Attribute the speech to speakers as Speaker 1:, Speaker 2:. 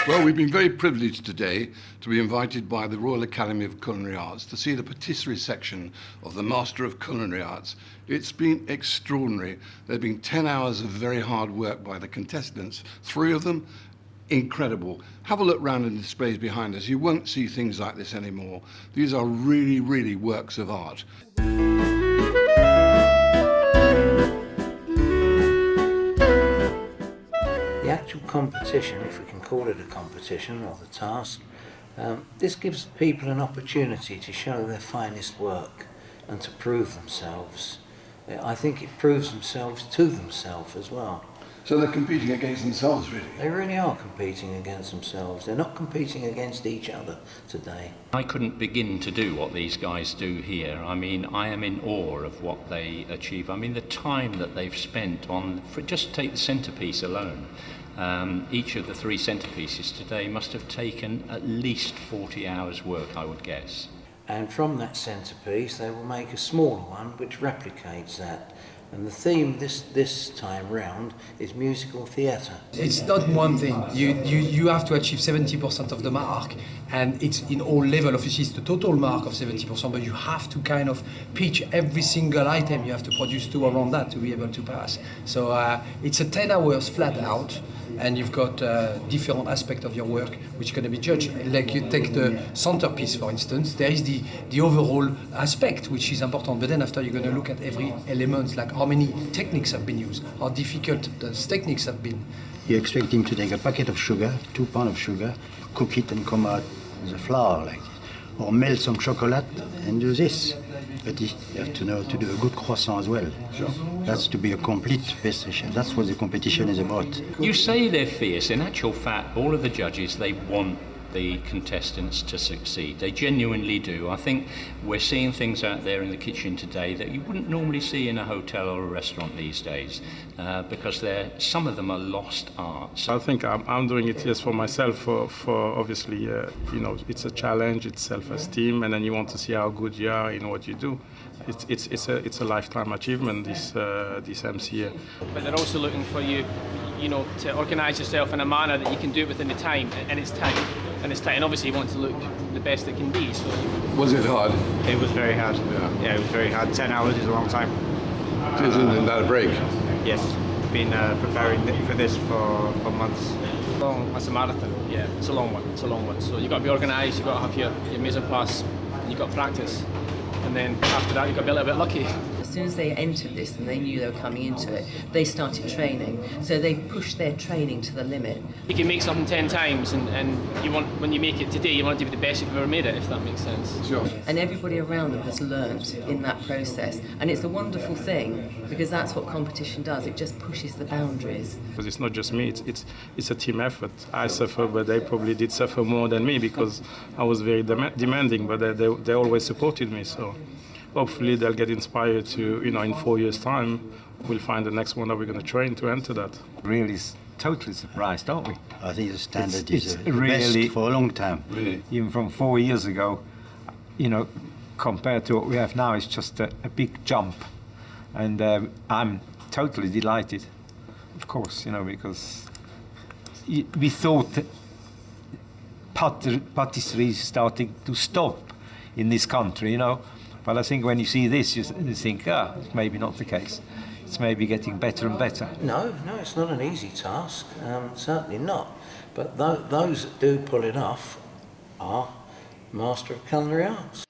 Speaker 1: Well, we've been very privileged today to be invited by the Royal Academy of Culinary Arts to see the patisserie section of the Master of Culinary Arts. It's been extraordinary. There have been 10 hours of very hard work by the contestants, 3 of them incredible. Have a look round in the displays behind us. You won't see things like this anymore. These are really, really works of art.
Speaker 2: The actual competition, if we can call it a competition, or the task, this gives people an opportunity to show their finest work and to prove themselves. I think it proves themselves to themselves as well.
Speaker 1: So they're competing against themselves, really?
Speaker 2: They really are competing against themselves. They're not competing against each other today.
Speaker 3: I couldn't begin to do what these guys do here. I mean, I am in awe of what they achieve. I mean, the time that they've spent on, just take the centrepiece alone. Each of the 3 centrepieces today must have taken at least 40 hours work, I would guess.
Speaker 2: And from that centrepiece they will make a smaller one which replicates that. And the theme this time round is musical theatre.
Speaker 4: It's not one thing. You have to achieve 70% of the mark, and it's in all level. Obviously, it's the total mark of 70%, but you have to kind of pitch every single item. You have to produce 2 around that to be able to pass. So it's a 10 hours flat out, and you've got different aspects of your work which are going to be judged. Like you take the centerpiece, for instance, there is the overall aspect which is important, but then after you're going to look at every element, like how many techniques have been used, how difficult those techniques have been.
Speaker 5: You expect him to take a packet of sugar, 2 pounds of sugar, cook it and come out with a flour like this, or melt some chocolate and do this. But you have to know to do a good croissant as well. Sure. That's to be a complete pastry chef. That's what the competition is about.
Speaker 3: You say they're fierce. In actual fact, all of the judges, they want the contestants to succeed. They genuinely do. I think we're seeing things out there in the kitchen today that you wouldn't normally see in a hotel or a restaurant these days, because some of them are lost arts.
Speaker 6: I think I'm doing it just for myself, for obviously, you know, it's a challenge, it's self-esteem, and then you want to see how good you are in what you do. It's a lifetime achievement, this MC.
Speaker 7: But they're also looking for you know, to organise yourself in a manner that you can do it within the time, and it's tight. And obviously you want to look the best it can be. So
Speaker 1: Was it hard?
Speaker 8: It was very hard. Yeah, it was very hard. 10 hours is a long time.
Speaker 1: Isn't that a break?
Speaker 8: Yes, been preparing for this for months.
Speaker 7: It's a marathon. Yeah, it's a long one. It's a long one. So you've got to be organised. You've got to have your mise en place, and you've got to practice. And then after that, you've got to be a little bit lucky.
Speaker 9: As soon as they entered this and they knew they were coming into it, they started training. So they pushed their training to the limit.
Speaker 7: You can make something 10 times, and you want, when you make it today, you want it to be the best you've ever made it, if that makes sense.
Speaker 1: Sure.
Speaker 9: And everybody around them has learnt in that process. And it's a wonderful thing, because that's what competition does. It just pushes the boundaries.
Speaker 6: Because it's not just me, it's a team effort. I suffer, but they probably did suffer more than me because I was very demanding, but they always supported me. So hopefully they'll get inspired to, you know, in 4 years' time, we'll find the next one that we're going to train to enter that.
Speaker 10: Really totally surprised, aren't we?
Speaker 5: I think the standard is the
Speaker 10: really
Speaker 5: best for a long time.
Speaker 1: Really?
Speaker 10: Even from 4 years ago, you know, compared to what we have now, it's just a big jump. And I'm totally delighted, of course, you know, because we thought patisserie is starting to stop in this country, you know. But I think when you see this, you think, it's maybe not the case. It's maybe getting better and better.
Speaker 2: No, it's not an easy task, certainly not. But those that do pull it off are Master of Culinary Arts.